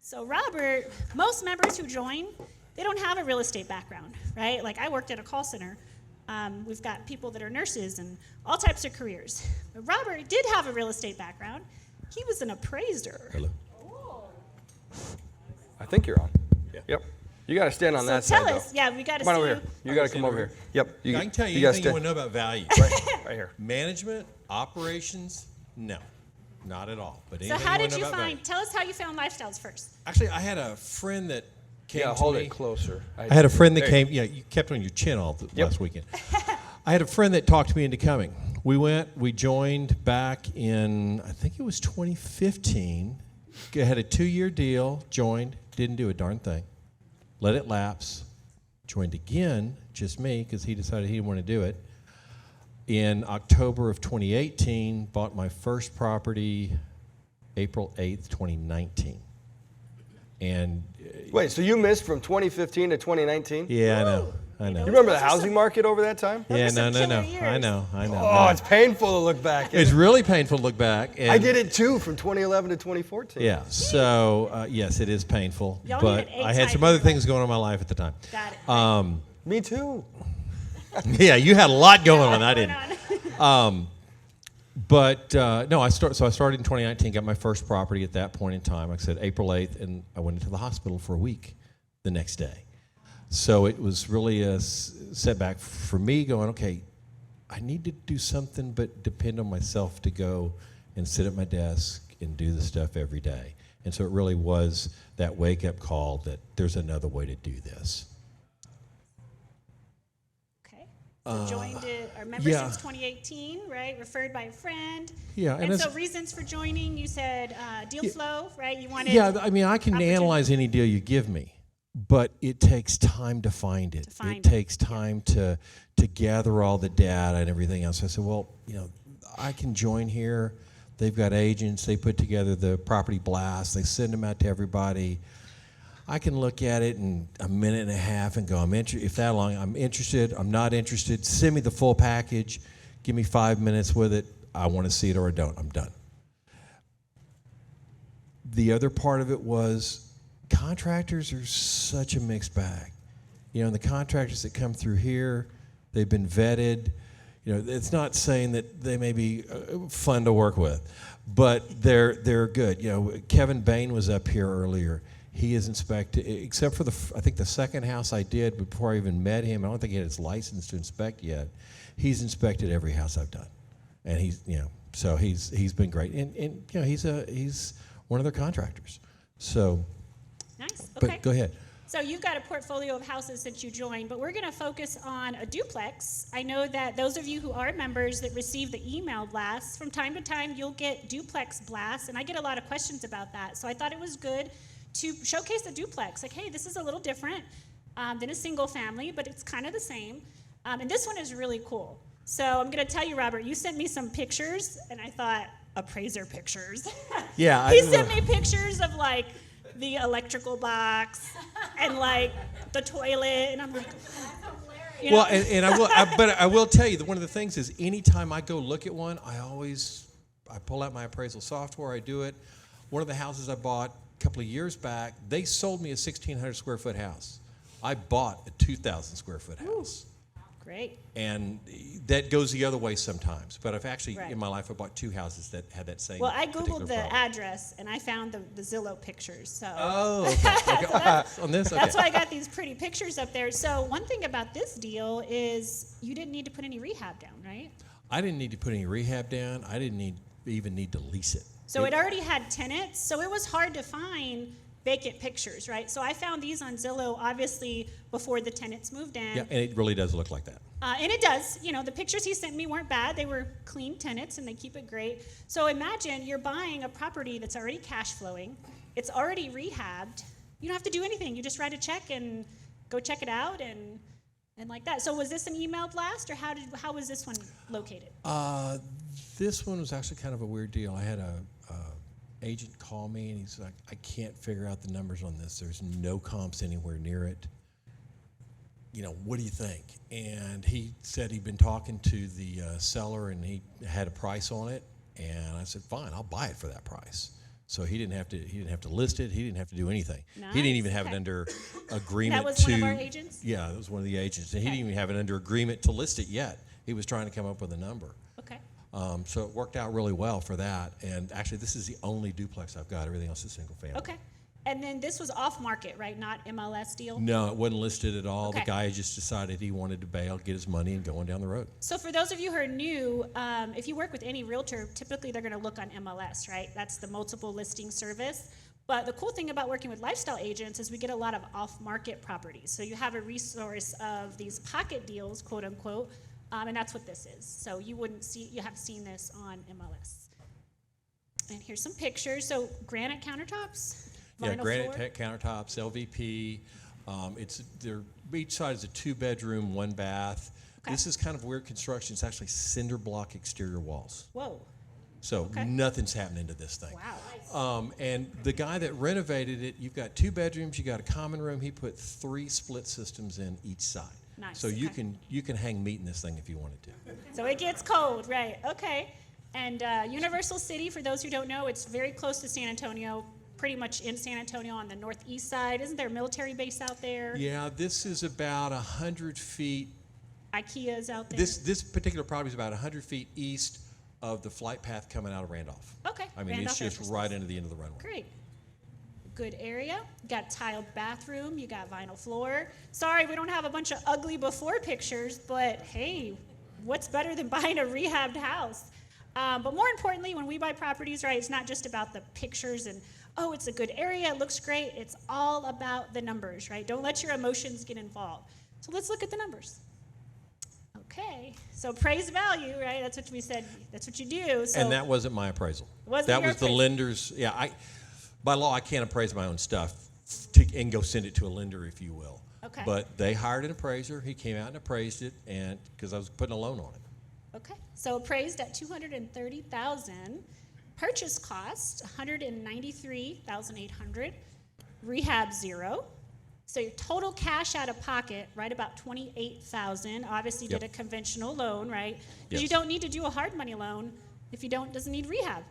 So Robert, most members who join, they don't have a real estate background, right? Like I worked at a call center. We've got people that are nurses and all types of careers. But Robert did have a real estate background. He was an appraiser. Hello. Oh. I think you're on. Yeah. Yep. You got to stand on that So side, tell us, though. yeah, we got to Come on see over here. You got to come over here. Yep. I can tell you gotta anything you want to know about value. right here. Management, operations, no, not at all. But So anything how you did wanna you know about find, value. tell us how you found Lifestyles first. Actually, I had a friend that came Yeah, to hold me. it closer. I had a friend that There you came. Yeah, you kept on your chin all Yep. last weekend. I had a friend that talked me into coming. We joined back in, I think it was 2015. Had a 2-year deal, joined, didn't do a darn thing. Let it lapse, joined again, just me, because he decided he didn't want to do it. In October of 2018, bought my first property April 8th, 2019. And Wait, so you missed from 2015 to 2019? yeah, Woo! I know. You remember the Those are housing some- market over that time? Those Yeah, are some no. killer I years. know. Oh, it's painful to look back. It's really painful to look back. And I did it too from 2011 to 2014. Yeah, so yes, it is painful. Y'all but needed I had some A-type other in your things going on in my life at the time. Got it. Me too. Yeah, you had a lot going on. I Going didn't. on. But no, I started in 2019. Got my first property at that point in time. Like I said, April 8th, and I went into the hospital for a week the next day. So it was really a setback for me. Going, okay, I need to do something, but depend on myself to go and sit at my desk and do the stuff every day. And so it really was that wake-up call that there's another way to do this. Okay. So joined it, our member yeah. since 2018, right? Referred by a friend. Yeah, And and so as- reasons for joining, you said deal flow, right? You wanted Yeah, I mean, I can opportunity. analyze any deal you give me, but it takes time to find it. find It it, takes time to gather all the data and everything else. I said, well, I can join here. They've got agents. They put together the property blasts. They send them out to everybody. I can look at it in a minute and a half and go, if that long, I'm interested, I'm not interested. Send me the full package. Give me 5 minutes with it. I want to see it or I don't. I'm done. The other part of it was contractors are such a mixed bag. And the contractors that come through here, they've been vetted. It's not saying that they may be fun to work with, but they're good. Kevin Bain was up here earlier. He is inspected, except for I think the second house I did before I even met him. I don't think he had his license to inspect yet. He's inspected every house I've done, and so he's been great. And he's one of their contractors. So, Nice. Okay. but go ahead. So you've got a portfolio of houses since you joined, but we're going to focus on a duplex. I know that those of you who are members that receive the email blasts, from time to time you'll get duplex blasts, and I get a lot of questions about that. So I thought it was good to showcase the duplex. Like, hey, this is a little different than a single family, but it's kind of the same. And this one is really cool. So I'm going to tell you, Robert, you sent me some pictures, and I thought, appraiser pictures. Yeah. He sent me pictures of like the electrical box and like the toilet, and I'm like, Well, and I will tell you that one of the things is anytime I go look at one, I pull out my appraisal software, I do it. One of the houses I bought a couple of years back, they sold me a 1,600 square foot house. I bought a 2,000 square foot house. great. And that goes the other way sometimes. But I've actually, Right. in my life, I bought 2 houses that had that same Well, I particular Googled the problem. address, and I found the Zillow pictures. So Oh, okay. On this? Okay. that's why I got these pretty pictures up there. So one thing about this deal is you didn't need to put any rehab down, right? I didn't need to put any rehab down. I didn't even need to lease it. So it already had tenants, so it was hard to find vacant pictures, right? So I found these on Zillow, obviously, before the tenants moved in. Yeah, and it really does look like that. And it does. The pictures he sent me weren't bad. They were clean tenants, and they keep it great. So imagine you're buying a property that's already cash flowing. It's already rehabbed. You don't have to do anything. You just write a check and go check it out and like that. So was this an email blast, or how was this one located? This one was actually kind of a weird deal. I had a agent call me, and he's like, I can't figure out the numbers on this. There's no comps anywhere near it. What do you think? And he said he'd been talking to the seller, and he had a price on it. And I said, fine, I'll buy it for that price. So he didn't have to list it. He didn't have to do anything. Nice. He didn't even have it Okay. under agreement That was to. one of our agents? Yeah, that was one of the agents, and he Okay. didn't even have it under agreement to list it yet. He was trying to come up with a number. Okay. So it worked out really well for that. And actually, this is the only duplex I've got. Everything else is single family. Okay. And then this was off market, right? Not MLS deal? No, it wasn't listed at all. Okay. The guy just decided he wanted to bail, get his money, and go on down the road. So for those of you who are new, if you work with any realtor, typically they're going to look on MLS, right? That's the multiple listing service. But the cool thing about working with lifestyle agents is we get a lot of off-market properties. So you have a resource of these pocket deals, quote unquote, and that's what this is. So you have seen this on MLS. And here's some pictures. So granite countertops, Yeah, vinyl granite floor. countertops, LVP. Each side is a 2-bedroom, 1 bath. Okay. This is kind of weird construction. It's actually cinder block exterior walls. Whoa. So Okay. nothing's happening to this thing. Wow. And the guy that renovated it, you've got 2 bedrooms, you got a common room. He put 3 split systems in each side. Nice, So okay. you can hang meat in this thing if you wanted to. So it gets cold, right? Okay. And Universal City, for those who don't know, it's very close to San Antonio, pretty much in San Antonio on the northeast side. Isn't there a military base out there? Yeah, this is about 100 feet. IKEA's out there. This particular property is about 100 feet east of the flight path coming out of Randolph. Okay. I mean, Randolph it's Air just Force right Base. into the end of the runway. Great. Good area. You got a tiled bathroom. You got vinyl floor. Sorry, we don't have a bunch of ugly before pictures, but hey, what's better than buying a rehabbed house? But more importantly, when we buy properties, right, it's not just about the pictures and, oh, it's a good area, it looks great. It's all about the numbers, right? Don't let your emotions get involved. So let's look at the numbers. Okay, so appraised value, right? That's what we said. That's what you do. So And that wasn't my appraisal. Wasn't that your was the appraisal. lender's. Yeah, by law, I can't appraise my own stuff and go send it to a lender, if you will. Okay. But they hired an appraiser. He came out and appraised it, and because I was putting a loan on it. Okay, so appraised at $230,000. Purchase cost $193,800. Rehab $0. So your total cash out of pocket, right about $28,000. Obviously, you Yep. did a conventional loan, right? Because Yes. you don't need to do a hard money loan if you doesn't need rehab.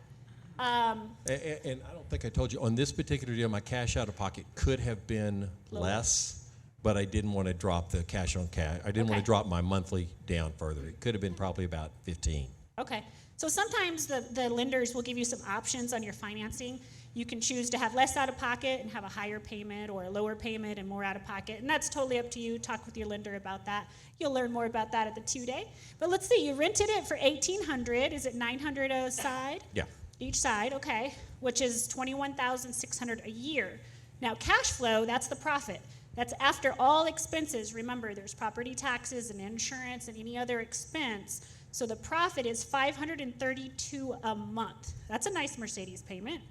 And I don't think I told you on this particular deal, my cash out of pocket could have been Lower. less, but I didn't want to drop the cash on cash. I didn't want Okay. to drop my monthly down further. It could have been probably about 15. Okay, so sometimes the lenders will give you some options on your financing. You can choose to have less out of pocket and have a higher payment, or a lower payment and more out of pocket, and that's totally up to you. Talk with your lender about that. You'll learn more about that at the 2-day. But let's see, you rented it for $1,800. Is it $900 a side? Yeah. Each side, okay, which is $21,600 a year. Now, cash flow, that's the profit. That's after all expenses. Remember, there's property taxes and insurance and any other expense. So the profit is $532 a month. That's a nice Mercedes payment.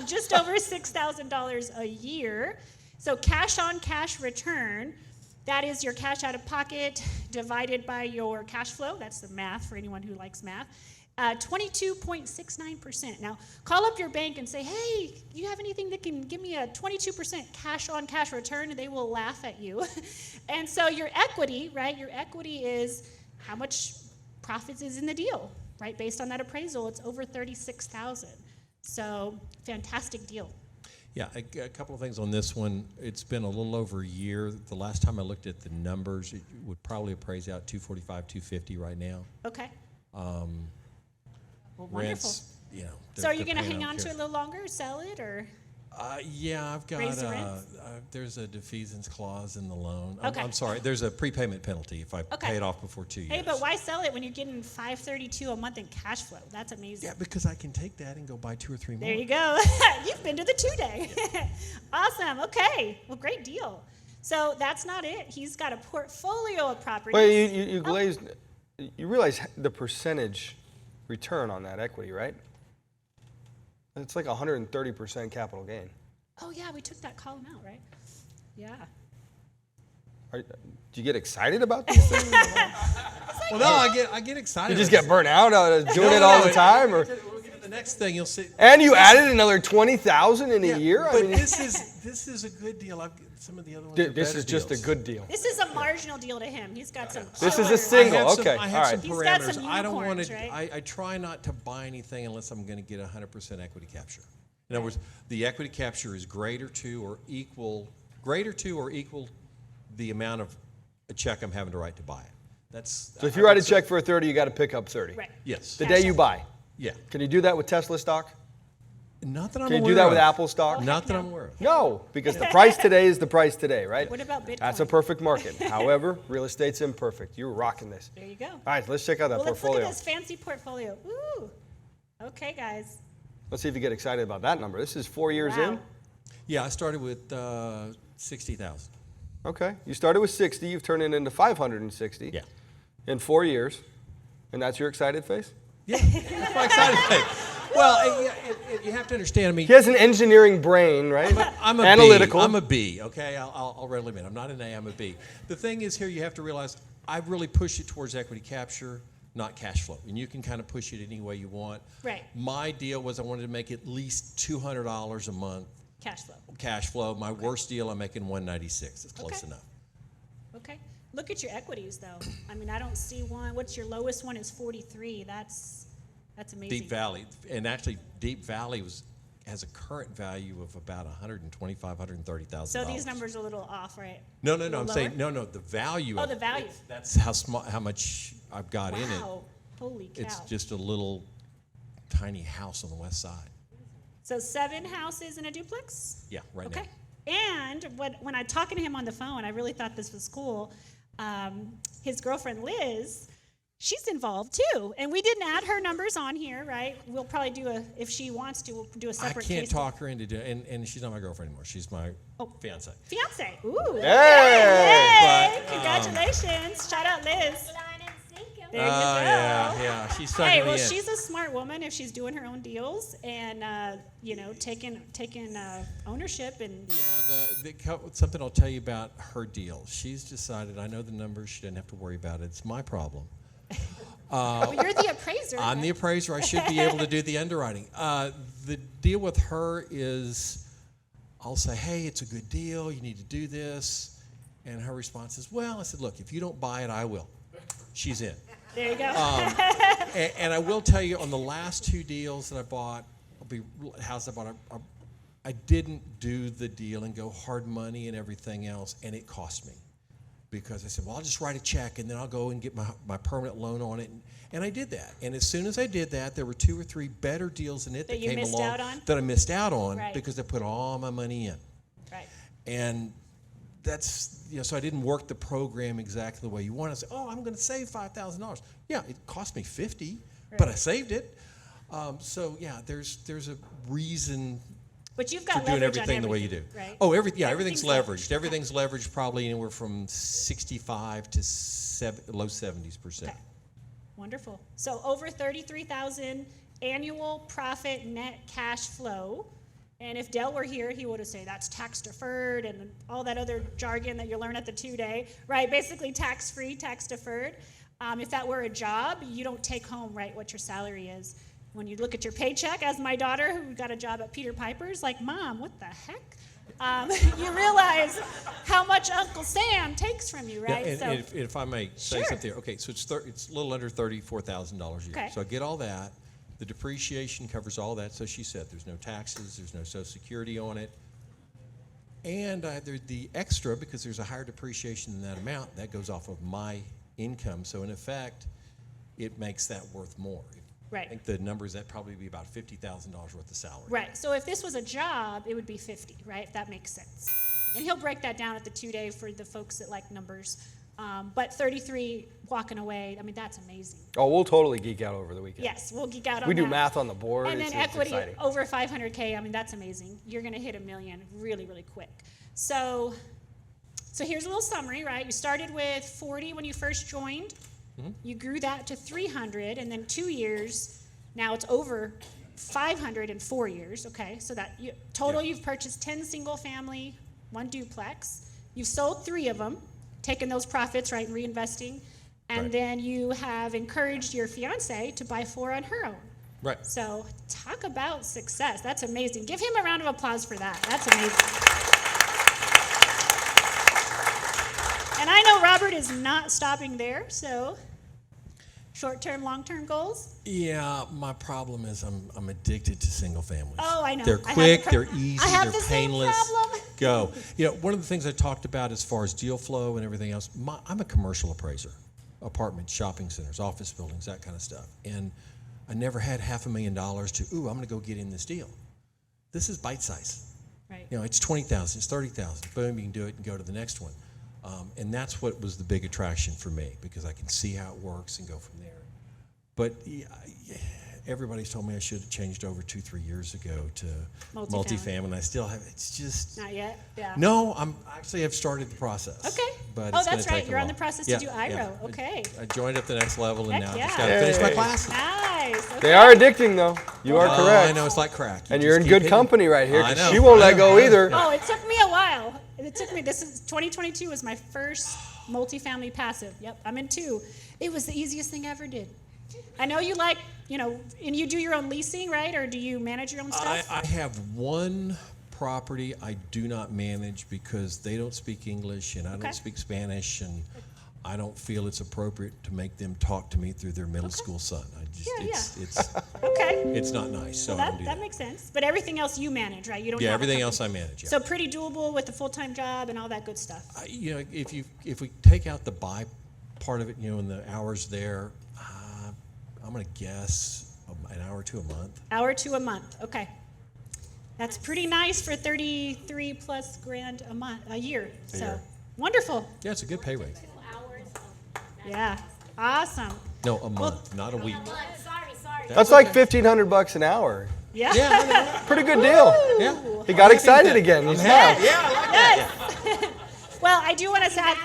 Just over $6,000 a year. So cash on cash return, that is your cash out of pocket divided by your cash flow. That's the math for anyone who likes math. 22.69%. Now, call up your bank and say, hey, do you have anything that can give me a 22% cash on cash return? And they will laugh at you. And so your equity, right? Your equity is how much profits is in the deal, right? Based on that appraisal, it's over $36,000. So fantastic deal. Yeah, a couple of things on this one. It's been a little over a year. The last time I looked at the numbers, it would probably appraise out 245, 250 right now. Okay. Well, wonderful. Rents, you know. So are you they're going to paying, hang I on don't to it a care. little longer, or sell it, or? Yeah, I've got, Raise the rents? there's a defeasance clause in the loan. Okay. I'm sorry, there's a prepayment penalty if I Okay. pay it off before 2 years. Hey, but why sell it when you're getting $532 a month in cash flow? That's amazing. Yeah, because I can take that and go buy 2 or 3 more. There you go. You've been to the 2-day. Awesome. Okay. Well, great deal. So that's not it. He's got a portfolio of properties. Wait, you glazed. You realize the percentage return on that equity, right? It's like 130% capital gain. Oh, yeah, we took that column out, right? Yeah. Do you get excited about these things? Well, no, I get excited. You just get burnt out doing it all the time, or? We'll get to the next thing. You'll see. And you added another 20,000 in a year. But this is a good deal. Some of the other ones. Are This better is just a deals. good deal. This is a marginal deal to him. He's got some. This is a killer- single. I have some- Okay, I have all right. some He's got parameters. some I don't want unicorns, to. right? I try not to buy anything unless I'm going to get 100% equity capture. In other words, the equity capture is greater to or equal the amount of a check I'm having to write to buy it. That's So if you write a check for a 30, you got to pick up 30. Right. Yes. The day you buy. Yeah. Can you do that with Tesla stock? Not that I'm Can aware you do that of. with Apple stock? Not that I'm aware of. No, because the price today is the price today, right? What about Bitcoin? That's a perfect market. However, real estate's imperfect. You're rocking this. There you go. All right, let's check out that Well, let's look portfolio. at this fancy portfolio. Ooh. Okay, guys. Let's see if you get excited about that number. This is 4 years Wow. in. Yeah, I started with 60,000. Okay. You started with 60. You've turned it into 560 Yeah. in 4 years. And that's your excited face? Yeah, that's my excited thing. Well, you have to understand. I mean, He has an engineering brain, right? I'm a Analytical. B. I'm a B. Okay, I'll readily admit I'm not an A. I'm a B. The thing is, here you have to realize I really push it towards equity capture, not cash flow, and you can kind of push it any way you want. Right. My deal was I wanted to make at least $200 a month Cash flow. cash flow. My worst deal, I'm making $196. It's close Okay. enough. Okay. Look at your equities, though. I mean, I don't see one. What's your lowest one is 43. That's amazing. Deep Valley, and actually Deep Valley has a current value of about $125,000-$130,000. So these numbers are a little off, right? No. A little I'm saying no. The value. Oh, of the value. That's how small, how much I've got in it. Wow. Holy cow. It's just a little tiny house on the west side. So 7 houses in a duplex? Yeah, right Okay. now. And when I talking to him on the phone, I really thought this was cool. His girlfriend Liz, she's involved too, and we didn't add her numbers on here, right? We'll probably do if she wants to, we'll do a I separate. can't case. talk her into doing, and she's not my girlfriend anymore. She's my fiance. Fiance. Ooh. Hey! Yay! Congratulations! Shout out Liz. There you go. Yeah. She's sucking Hey, me well, in. she's a smart woman if she's doing her own deals and taking ownership and. Yeah, something I'll tell you about her deal. She's decided, I know the numbers, she doesn't have to worry about it. It's my problem. Well, you're the appraiser. I'm the right? appraiser. I should be able to do the underwriting. The deal with her is I'll say, hey, it's a good deal. You need to do this. And her response is, well, I said, look, if you don't buy it, I will. She's in. There you go. And I will tell you, on the last 2 deals that I bought, I didn't do the deal and go hard money and everything else, and it cost me. Because I said, well, I'll just write a check, and then I'll go and get my permanent loan on it. And I did that. And as soon as I did that, there were 2 or 3 better deals in it that you came missed along out on? that I missed out on Right. because I put all my money in. Right. And that's, so I didn't work the program exactly the way you want. I said, oh, I'm going to save $5,000. Yeah, it cost me $50, but I saved it. So yeah, there's a reason But you've for got doing leverage everything on the way you do. right? Oh, everything's Everything's leveraged. leveraged. Everything's leveraged probably anywhere from 65 to low 70%. Okay. Wonderful. So over 33,000 annual profit net cash flow. And if Dell were here, he would have said that's tax deferred and all that other jargon that you learn at the 2-day, right? Basically tax free, tax deferred. If that were a job, you don't take home, right, what your salary is. When you look at your paycheck, as my daughter who got a job at Peter Piper's, like, Mom, what the heck? You realize how much Uncle Sam takes from you, right? Yeah, and if I may say Sure. something, okay, so it's a little under $34,000 a year. Okay. So I get all that. The depreciation covers all that. So she said there's no taxes, there's no Social Security on it. And there's the extra, because there's a higher depreciation than that amount, that goes off of my income. So in effect, it makes that worth more. Right. I think the numbers, that probably be about $50,000 worth of salary. Right. So if this was a job, it would be 50, right? If that makes sense. And he'll break that down at the 2-day for the folks that like numbers. But 33 walking away, I mean, that's amazing. Oh, we'll totally geek out over the weekend. Yes, we'll geek out on We do that. math on the board. And it's then equity exciting. over 500K, I mean, that's amazing. You're going to hit $1 million really, really quick. So here's a little summary, right? You started with 40 when you first joined. Mm-hmm. You grew that to 300, and then 2 years, now it's over 500 in 4 years, okay? So that total, you've purchased 10 single family, 1 duplex. You've sold 3 of them, taken those profits, right, and reinvesting. And Right. then you have encouraged your fiance to buy 4 on her own. Right. So talk about success. That's amazing. Give him a round of applause for that. That's amazing. And I know Robert is not stopping there, so. Short-term, long-term goals? Yeah, my problem is I'm addicted to single families. Oh, I know. They're I have quick, the they're easy, I have they're the same painless. problem. Go. One of the things I talked about as far as deal flow and everything else, I'm a commercial appraiser. Apartments, shopping centers, office buildings, that kind of stuff. And I never had $500,000 to, I'm going to go get in this deal. This is bite size. Right. It's 20,000, it's 30,000. Boom, you can do it and go to the next one. And that's what was the big attraction for me, because I can see how it works and go from there. But everybody's told me I should have changed over 2-3 years ago to multifamily. I still have. It's just Not yet? Yeah. no. I have started the process. Okay. But Oh, it's gonna that's right. take a You're on while. the process to do IRO. Okay. I joined at the next level, and Heck now I yeah. just got to finish my Yay. classes. Nice. Okay. They are addicting, though. You are Oh, correct. I know, it's like crack. And just you're in keep good hitting. company right here, I 'cause know. she won't I let know. go either. Oh, it took me a while. This is 2022 was my first multifamily passive. Yep, I'm in 2. It was the easiest thing I ever did. I know you like, and you do your own leasing, right? Or do you manage your own stuff? I have one property I do not manage because they don't speak English and I Okay. don't speak Spanish, and I don't feel it's appropriate to make them talk to me through their middle school son. Okay. It's not nice, so Well, I don't do that that. makes sense. But everything else you manage, right? You don't Yeah, have a everything company. else I manage. Yeah. So pretty doable with a full-time job and all that good stuff. If we take out the buy part of it, and the hours there, I'm gonna guess an hour or two a month. Hour to a month. Okay. That's pretty nice for 33 plus grand a year. So year. wonderful. Yeah, it's a good pay rate. Yeah. Awesome. No, a month, not a week. Sorry. That's like $1,500 an hour. Yeah. Yeah, I know. Pretty good deal. Yeah. He got excited again. He's Yeah, smiled. I like that. Yes. Well, I do want to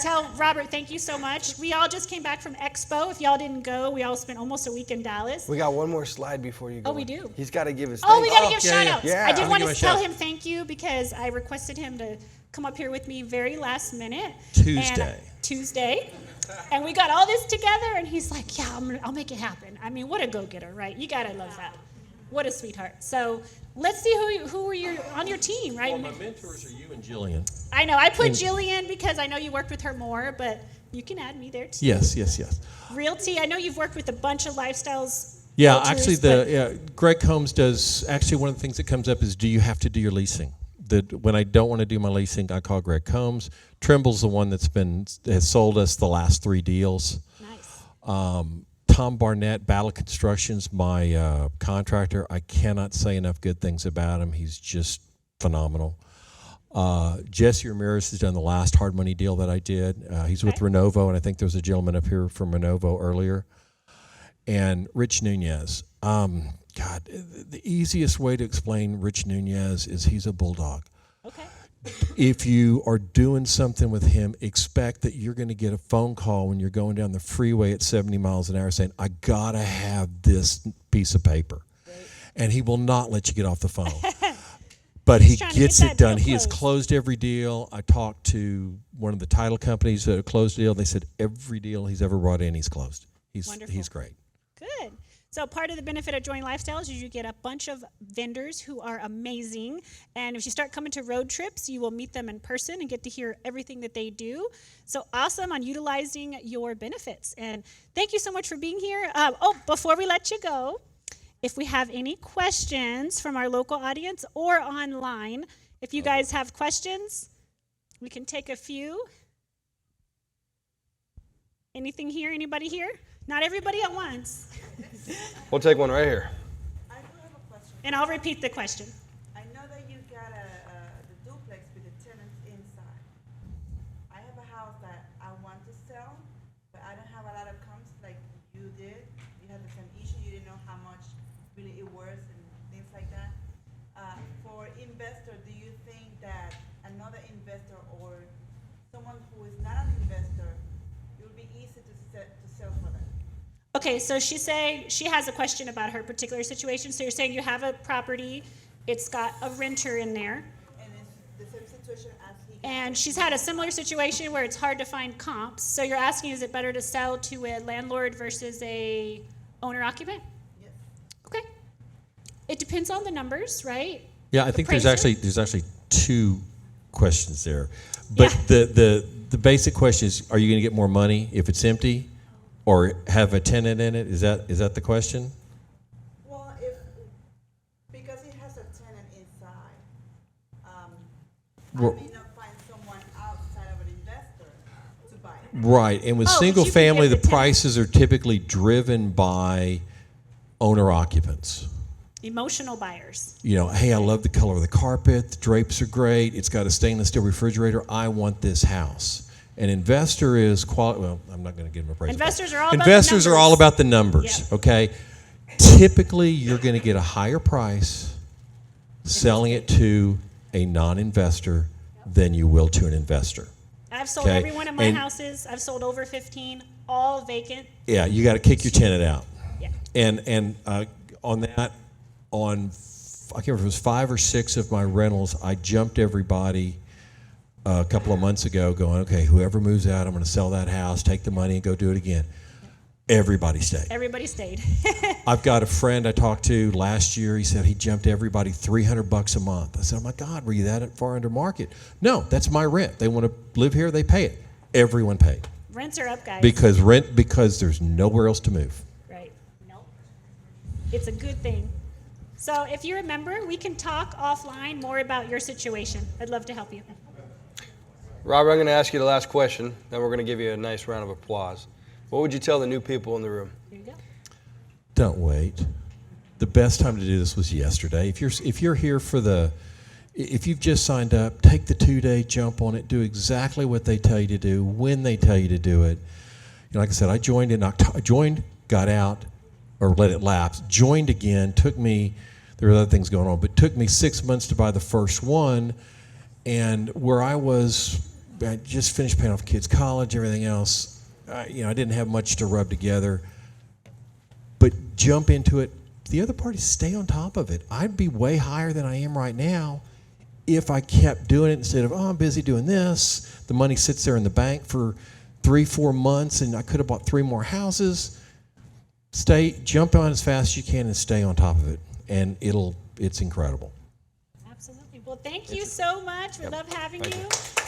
tell Robert, thank you so much. We all just came back from Expo. If y'all didn't go, we all spent almost a week in Dallas. We got one more slide before you go. Oh, we do? He's got to give his Oh, we thanks. got to give yeah, shout yeah. outs. Yeah. I did I'm want gonna to give a tell shout. him thank you because I requested him to come up here with me very last minute. Tuesday. And we got all this together, and he's like, yeah, I'll make it happen. I mean, what a go-getter, right? You got to love that. What a sweetheart. So let's see who are on your team, right? Well, my mentors are you and Jillian. I know. I put Jillian because I know you worked with her more, but you can add me there too. Yes. Realty, I know you've worked with a bunch of lifestyles. Yeah, realtors, actually, but- Greg Combs does. Actually, one of the things that comes up is, do you have to do your leasing? When I don't want to do my leasing, I call Greg Combs. Trimble's the one has sold us the last 3 deals. Nice. Tom Barnett, Battle Construction's my contractor. I cannot say enough good things about him. He's just phenomenal. Jesse Ramirez has done the last hard money deal that I did. He's with Okay. Renovo, and I think there was a gentleman up here from Renovo earlier. And Rich Nunez. God, the easiest way to explain Rich Nunez is he's a bulldog. Okay. If you are doing something with him, expect that you're going to get a phone call when you're going down the freeway at 70 miles an hour saying, I got to have this piece of paper. Right. And he will not let you get off the phone. But he trying to gets get it that done. deal He has closed. closed every deal. I talked to one of the title companies that closed a deal. They said every deal he's ever brought in, he's closed. Wonderful. He's great. Good. So part of the benefit of Join Lifestyles is you get a bunch of vendors who are amazing. And if you start coming to road trips, you will meet them in person and get to hear everything that they do. So awesome on utilizing your benefits. And thank you so much for being here. Before we let you go, if we have any questions from our local audience or online, if you guys have questions, we can take a few. Anything here? Anybody here? Not everybody at once. We'll take one right here. I do have a question. And I'll repeat the question. I know that you got the duplex with the tenants inside. I have a house that I want to sell, but I don't have a lot of comps like you did. You had the same issue. You didn't know how much really it was and things like that. For investor, do you think that another investor or someone who is not an investor, it would be easy to sell for them? Okay, so she's saying she has a question about her particular situation. So you're saying you have a property, it's got a renter in there, And it's the same situation as he. and she's had a similar situation where it's hard to find comps. So you're asking, is it better to sell to a landlord versus a owner-occupant? Yes. Okay. It depends on the numbers, right? Yeah, I think Appraiser? there's actually 2 questions there. But Yeah. the basic question is, are you going to get more money if it's empty? or have a tenant in it? Is that the question? Well, because it has a tenant inside, I Well- may not find someone outside of an investor to buy it. Right, and with Oh, but single you can family, give the the tenant- prices are typically driven by owner occupants. Emotional buyers. You know, hey, I love the color of the carpet, the drapes are great, it's got a stainless steel refrigerator, I want this house. An investor is well, I'm not going to give them a praise. Investors are all about the Investors are all numbers. about the numbers, Yep. okay? Typically, you're going to get a higher price selling it to a non-investor than you will to an investor. I've sold Okay, every one of my and- houses. I've sold over 15, all vacant. Yeah, you got to kick your tenant out. Yeah. And on that, I can't remember if it was 5 or 6 of my rentals, I jumped everybody a couple of months ago going, okay, whoever moves out, I'm going to sell that house, take the money, and go do it again. Everybody stayed. Everybody stayed. I've got a friend I talked to last year. He said he jumped everybody $300 a month. I said, oh my God, were you that far under market? No, that's my rent. They want to live here, they pay it. Everyone paid. Rents are up, guys. Because there's nowhere else to move. Right. Nope. It's a good thing. So if you're a member, we can talk offline more about your situation. I'd love to help you. Robert, I'm going to ask you the last question, then we're going to give you a nice round of applause. What would you tell the new people in the room? Here you go. Don't wait. The best time to do this was yesterday. If you're here if you've just signed up, take the 2-day jump on it. Do exactly what they tell you to do when they tell you to do it. You know, like I said, I joined in October. Got out, or let it lapse. Joined again. There were other things going on, but took me 6 months to buy the first one. And where I just finished paying off kids' college, everything else. I didn't have much to rub together. But jump into it. The other part is stay on top of it. I'd be way higher than I am right now if I kept doing it instead of, I'm busy doing this. The money sits there in the bank for 3-4 months, and I could have bought 3 more houses. Jump on as fast as you can and stay on top of it. And it's incredible. Absolutely. Well, thank you so much. We love having Thank you. you.